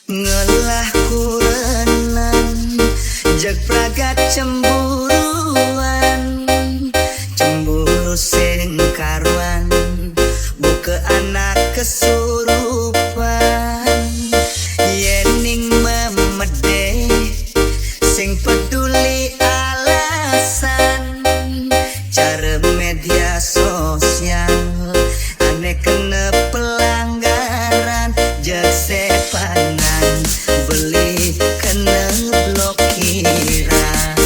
Ngelah kurenan jag pragat cemburuan, cemburu sing karuan buka anak kesurupan. Yening memede sing peduli alasan cara media sosial aneh kena pelanggaran jag sepanan beli kena blokiran.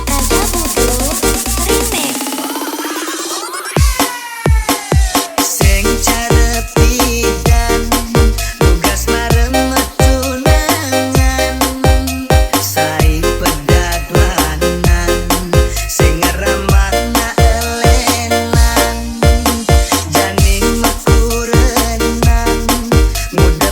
Raja Bodoh Remix. Sing cara pidan tugas marem tunangan sai pedadwanan sing ngaramana elenang janing makurenan muda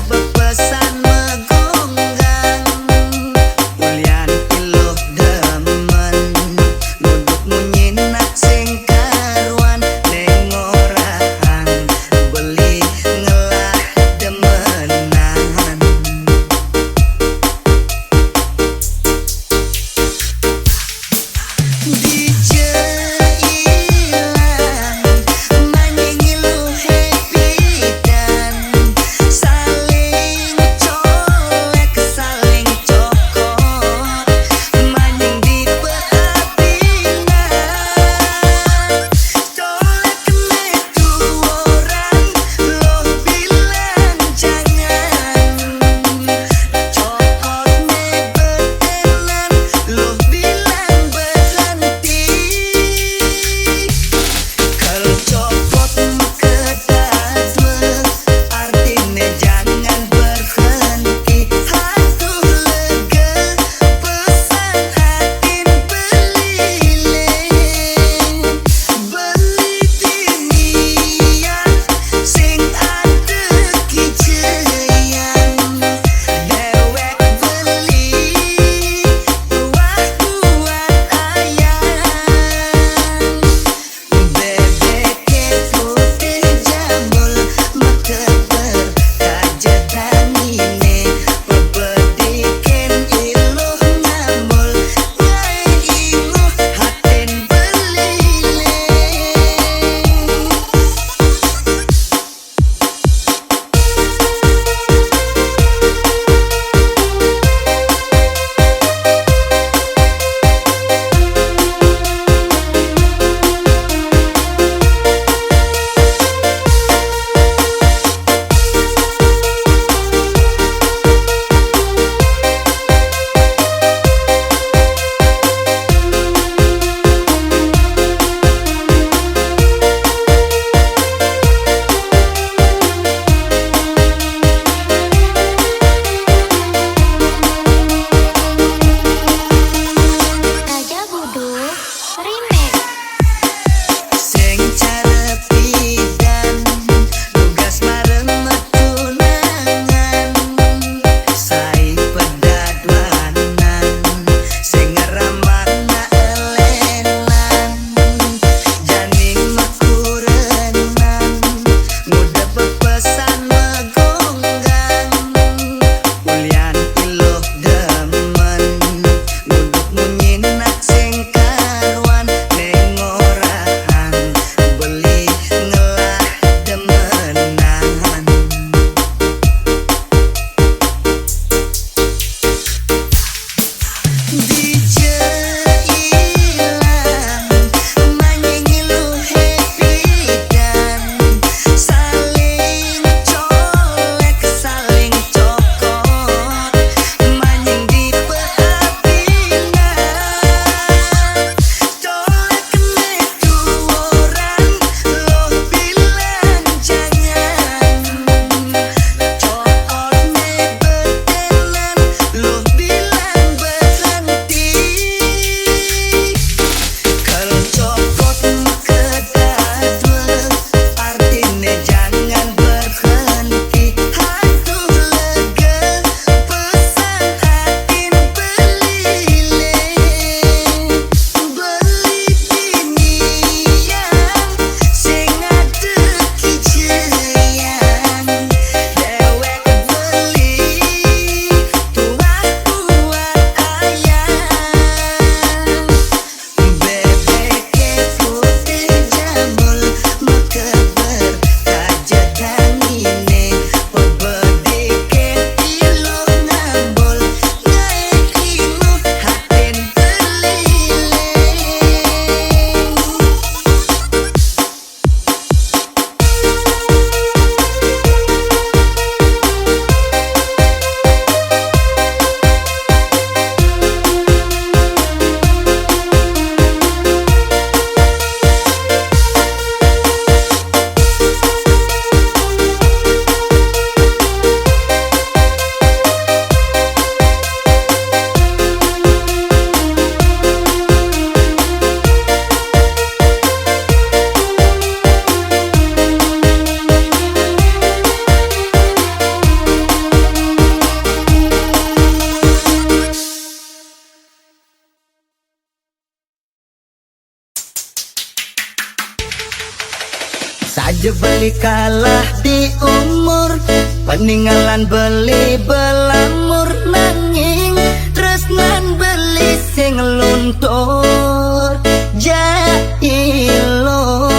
Jebeli kalah di umur, peninggalan beli belamur, nanging tresnan beli sing luntur jailo.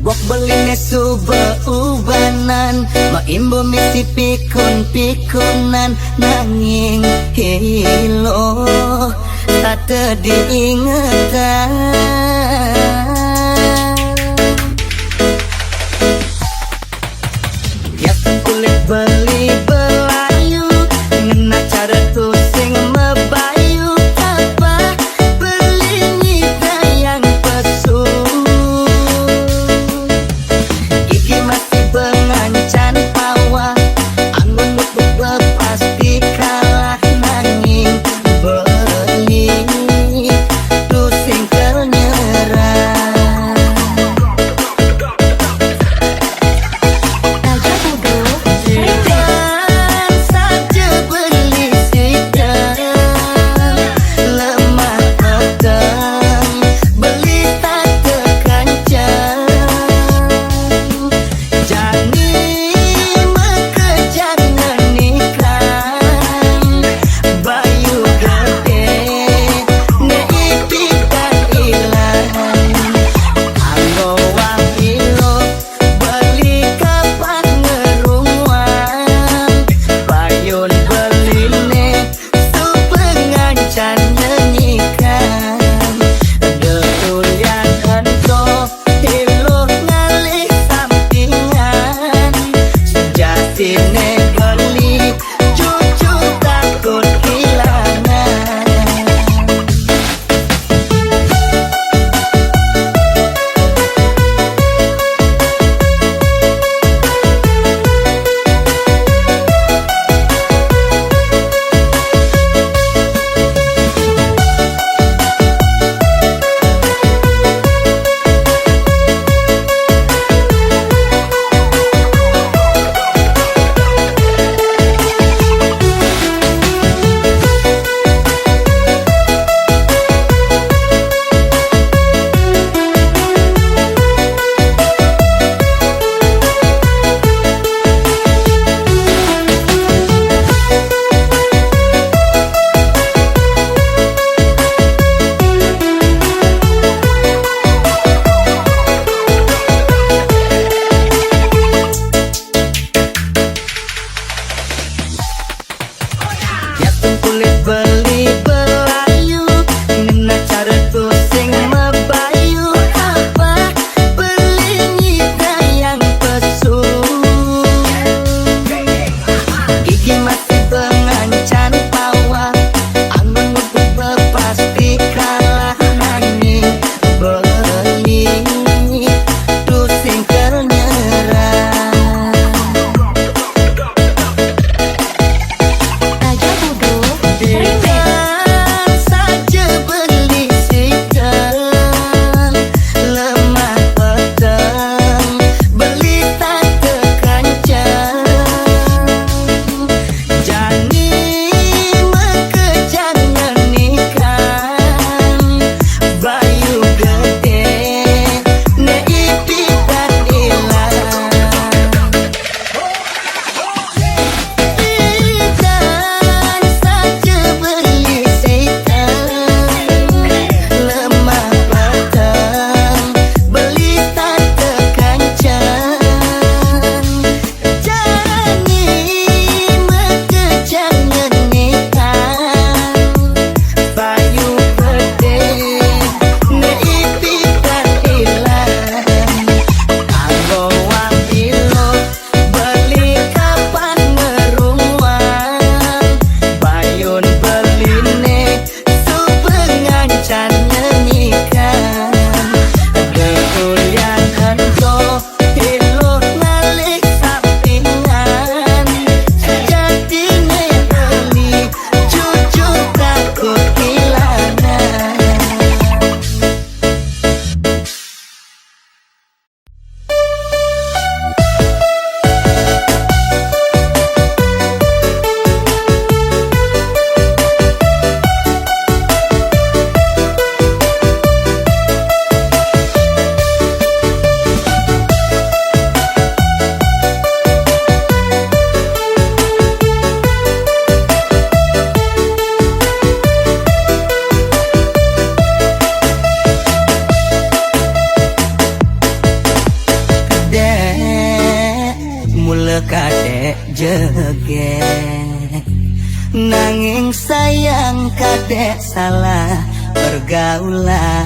Bok beline subeubanan, maimbo misi pikun-pikunan, nanging hilo tak diingetan. Ya kulit beli belayu, ngena cara tu sing mebayu, apa beli nyita yang pesu. Iki masih pengancan pawa, anggun bubuk pasti kalah, nanging beli tu sing ternyerah. Raja Bodoh Remix. Saja beli sikap lemah petang, beli tak terkancang. Jani mengejar menikah, bayu gede neipikan ilang. Anggo wahilo beli kapan ngeruang, payun beline su pengancan nyanyikan. Detulian ento hilo ngalih sampingan, sejatine beli cucu takut kehilangan. mula kadek jeget nanging sayang kadek salah pergaulan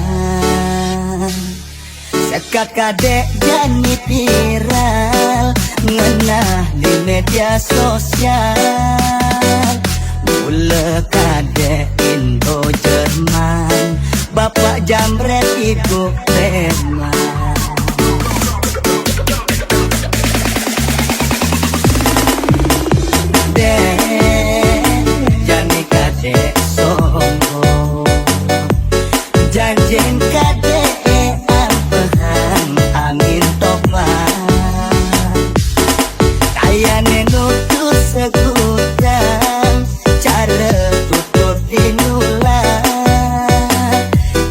sekat kadek jadi viral ngenah di media sosial mula kadek Indo Jerman bapak jambret ibu preman jani kadek sombong janjin kadek ampehan angin topan kayane nutur segudang cara tutur dinular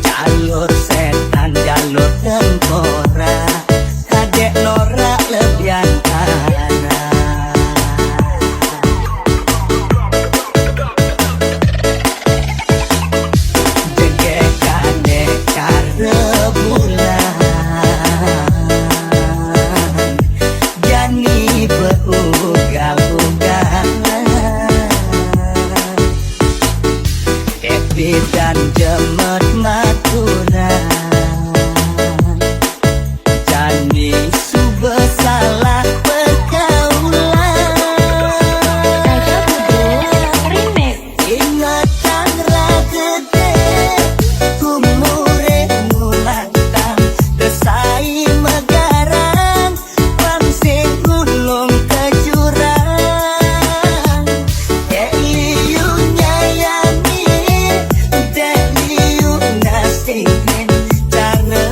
jalur setan jalur tengkorak kadek norak lebihan dan jemet maturan jani suba salah pergaulan Raja Bodo Remix. ingatan ragede kumure mulantang desai megaran pangsing gulung ke jurang eliu nyayangi deliu nasihin cara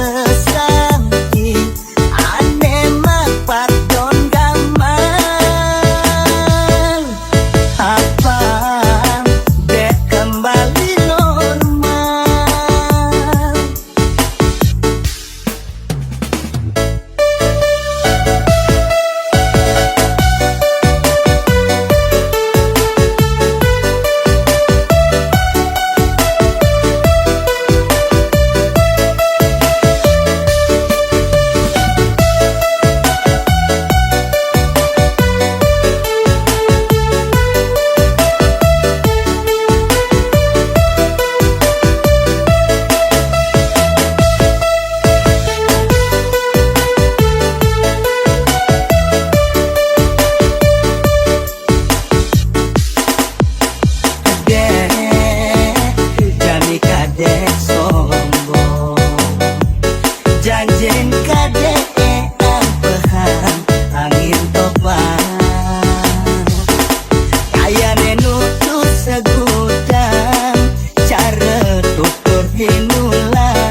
sampi ane mapat don gamal apa dek kembali normal jani kadek sombong janjin kadek ampehan angin topan kayane nutur segudang cara tutur hinulan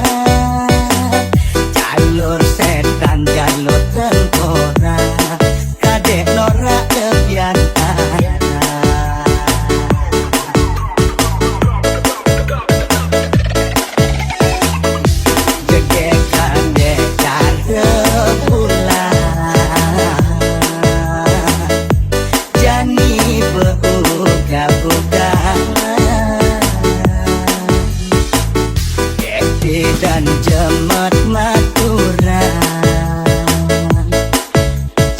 jalur setan jalur tengkorak kadek norak lebihan dan jemet maturan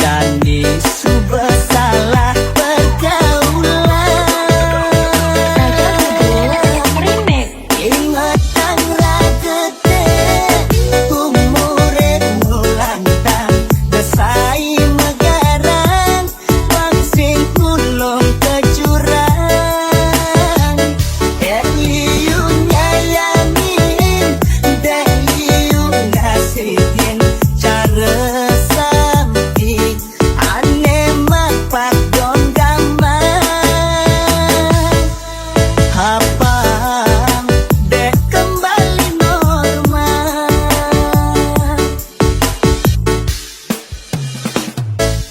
jani suba salah pergaulan Raja Bodo Remix. ingatan ragede umure mulantang desai megaran pangsing gulung ke jurang eliu nyayangi deliu nasihin cara sampi ane mapak don gamal apa dek kembali normal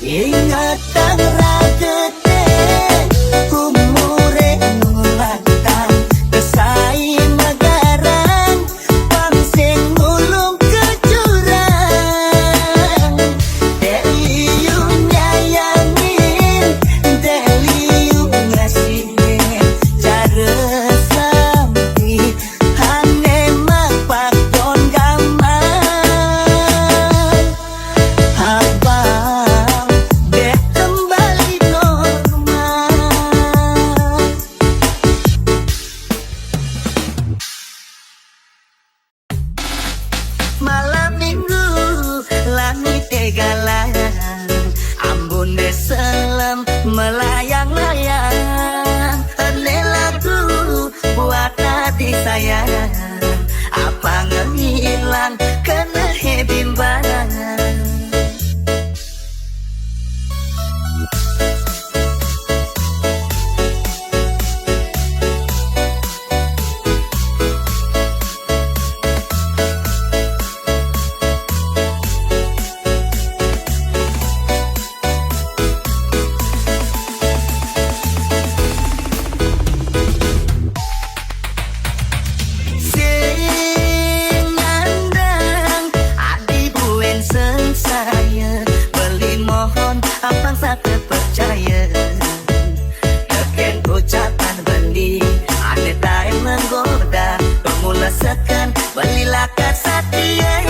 ingatan ragede umure mulantang desai megaran pangsing gulung ke jurang deliu nyayangin deliu ngasihin cara sampi ane mapak don gamal abang dek Abang satu percaya Deken ucapan beli Aneh tak menggoda Pemula sekan Belilah kesatria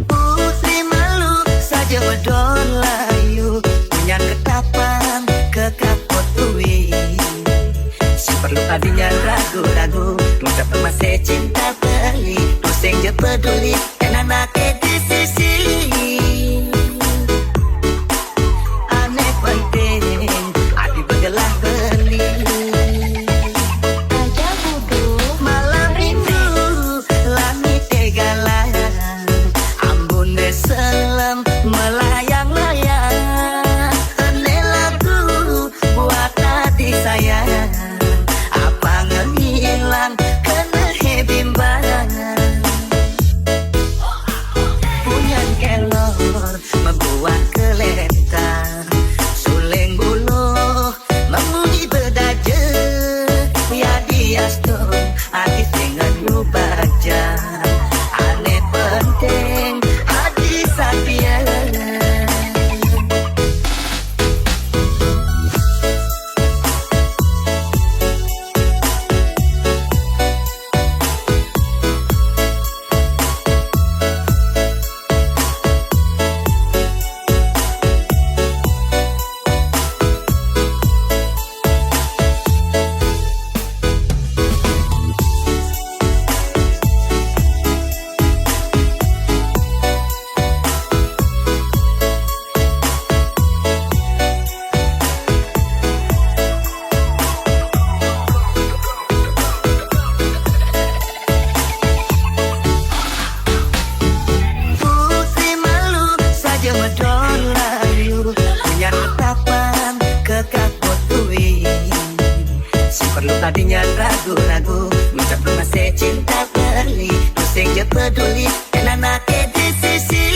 Putri malu saja berdolayu Punya ketapan kekapot tuwi Si perlu tadinya ragu-ragu Mengucap masih cinta beli Pusing je peduli Dan anaknya di sisi Aneh penting Adi bergelah beli Raja Bodoh Malam minggu Langit tegalan Ambon deselem melayang-layang Ini lagu buat hati sayang Apa ngehilang kena bimbang Punyan kelor membuat kelentang Suling buluh memuji bedaje Ya diaston hati dengan lubaja Aneh penting hati satia Putri malu saja medolayu Punya ketapan kekapot tuwi Si perlu tadinya ragu-ragu Mengucap masih cinta beli Pusing je peduli Dan anaknya di sisi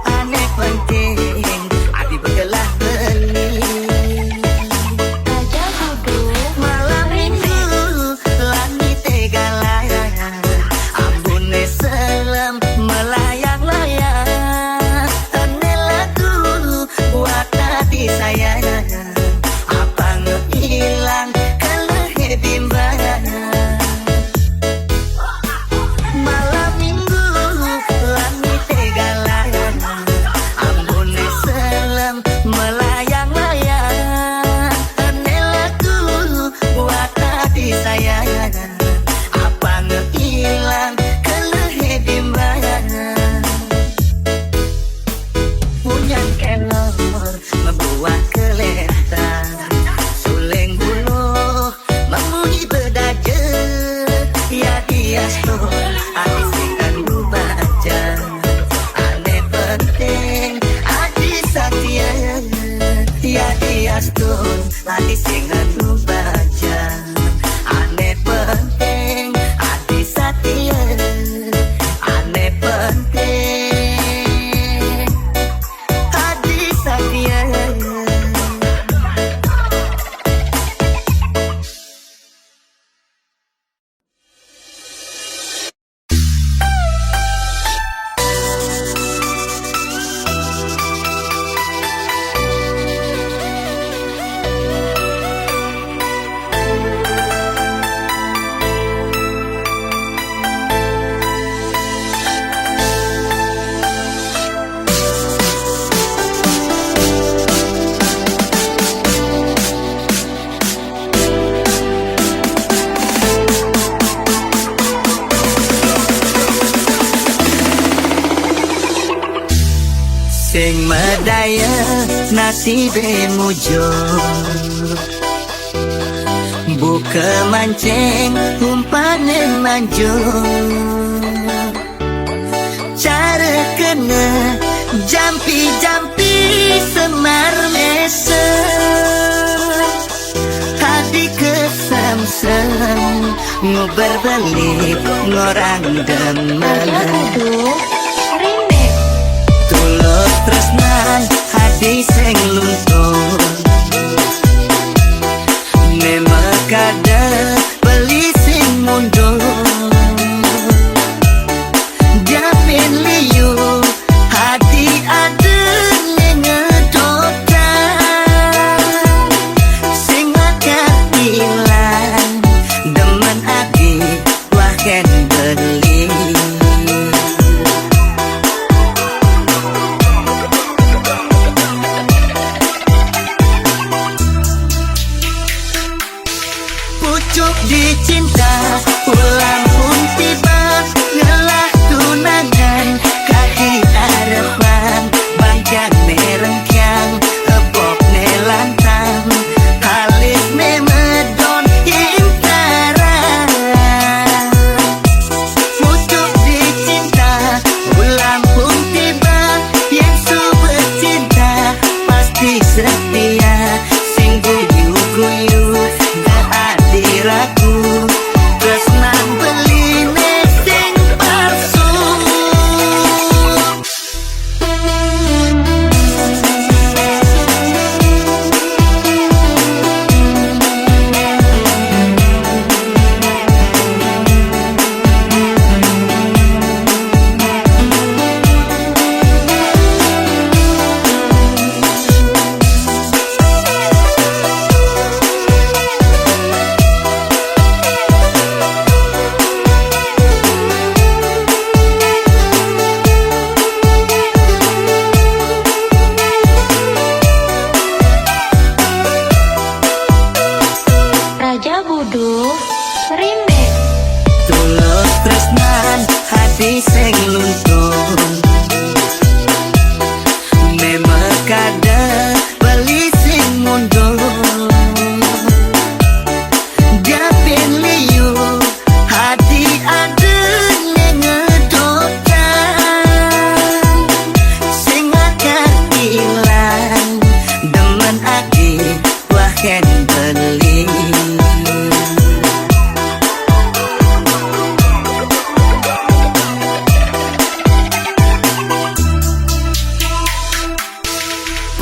Aneh penting Adi bergelah beli Raja Bodoh Malam minggu langit tegalan Ambon selem melayang-layang Ini lagu buat hati sayang Apa ngehilang kalau bimbang Malam minggu langit tegalan Ambon selem melayang-layang Ini lagu buat hati sayang Apa ngehilang kalau bimbang Punyan kelor membuat kelentang Suling buluh memuji bedaje Ya diaston hati singkan lubaja Aneh penting hati satia Ya diaston hati singkan lubaja Aneh penting hati satia Aneh penting hati satia Sing medaya nasibe mujo Buka mancing umpane manjo Cara kena jampi-jampi semar mesa Hadi kesam-sam ngobar balik ngorang demen Bodoh Remix Tulus tresnan hati sing luntur Memekada beli sing mundur pasti sing luntur. Memang kadang beli sing mundur. Dia liu hati ada ngedokan sing akan hilang demen aki wahen beli.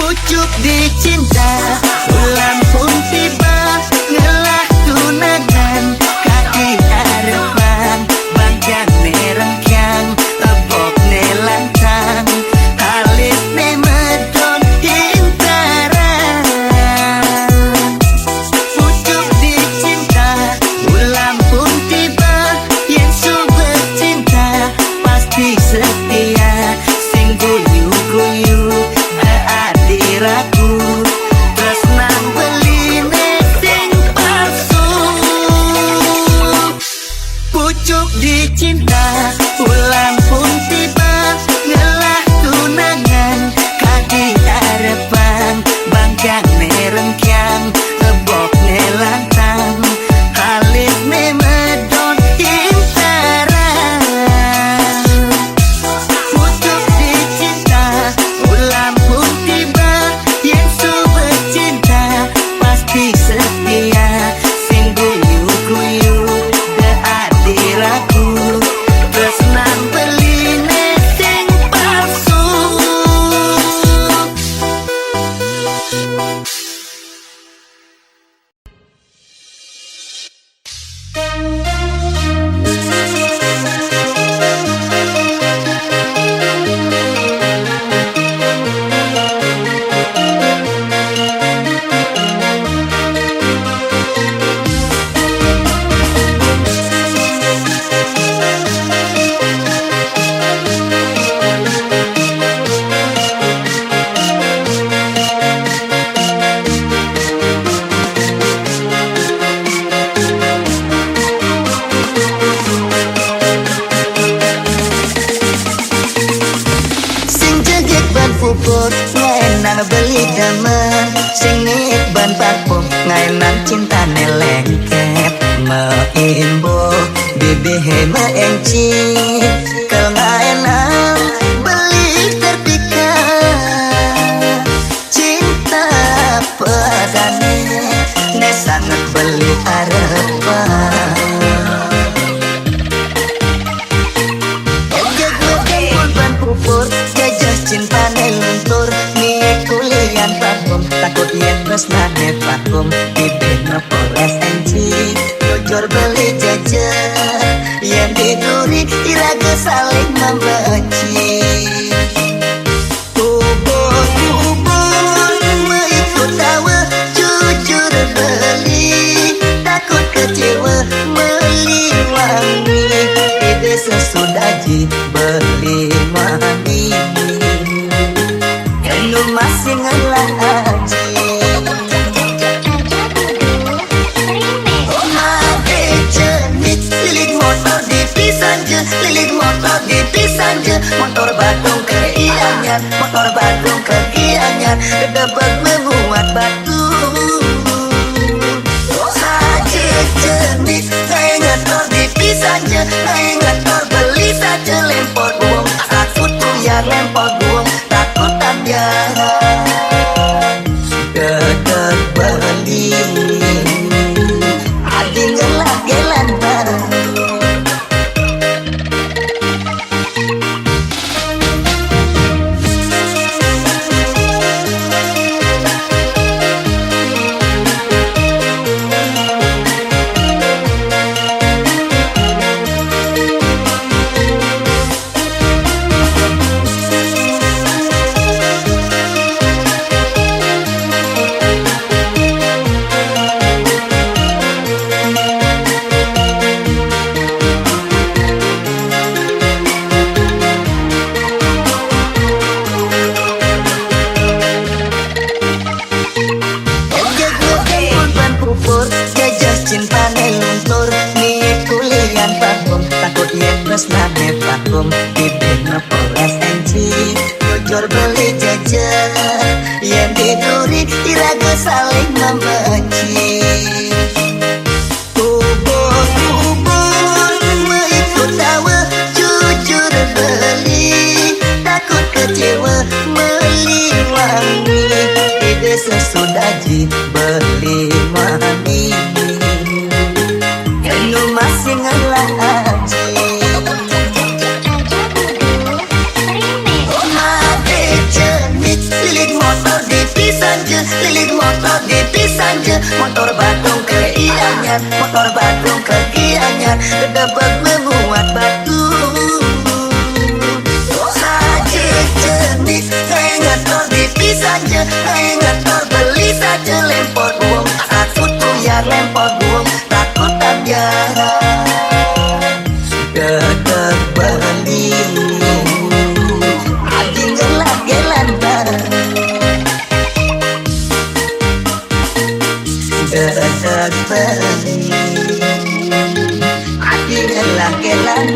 Pucuk dicinta bulan pun tiba ngelah tunangan kaki harapan bangkang nerengkang ebok nelantang halis ne medon hintaran. Pucuk dicinta bulan pun tiba yang suber cinta pasti setia sing guyu-guyu ragu tresnang beli sing palsu. Pucuk dicinta ulang pun tiba ngelah tunangan kaki harapan bangkang nerengkyang lebok nelantang halis ne medon hintaran. Pucuk dicinta ulang pun tiba yang super cinta pasti setia sing guyu-guyu de adiraku tresnang beli sing palsu. Puput ngaenan beli demen sing nik ban parfum ngaenan cinta nelengket meimbo bibihe meenci ke ngaenan beli terpikat cinta padane ne sangat beli arepan. Cinta luntur niat kuliah vakum takut yen tresnane vakum bibir ngepoles enci jujur beli jajan yen diduri iraga saling membenci. Ubun mengikut tawa jujur beli takut kecewa meliwangi ide sesudah beli mani masih ngelaji. Made cenit lilit motor dipisan je, lilit motor dipisan je. Motor Bandung ke Gianyar, motor Bandung ke Gianyar, gedebek memuat batu. Saja cenit, saya ngetor dipisan je, saya ngetor beli saja lempot buang. Takut biar lempot buang, takut tanjakan. Dedek beli adi ngelah gelan bareng. Bandung di Benopolas NC jujur beli jajan yang diduri iraga saling membenci ubun-ubun mengikut tawa jujur beli takut kecewa meliwangi ide sesudah beli mani kenu masih ngalah aja lilit motor di Pisanje motor Bandung ke Gianyar motor Bandung ke Gianyar kedebek memuat batu saja jenis ngator di Pisanje ngator beli saja lempot uang takut tuyar lempot uang takut tanjara dedek beli anjing gelak-gelan dedek beli anjing gelak-gelan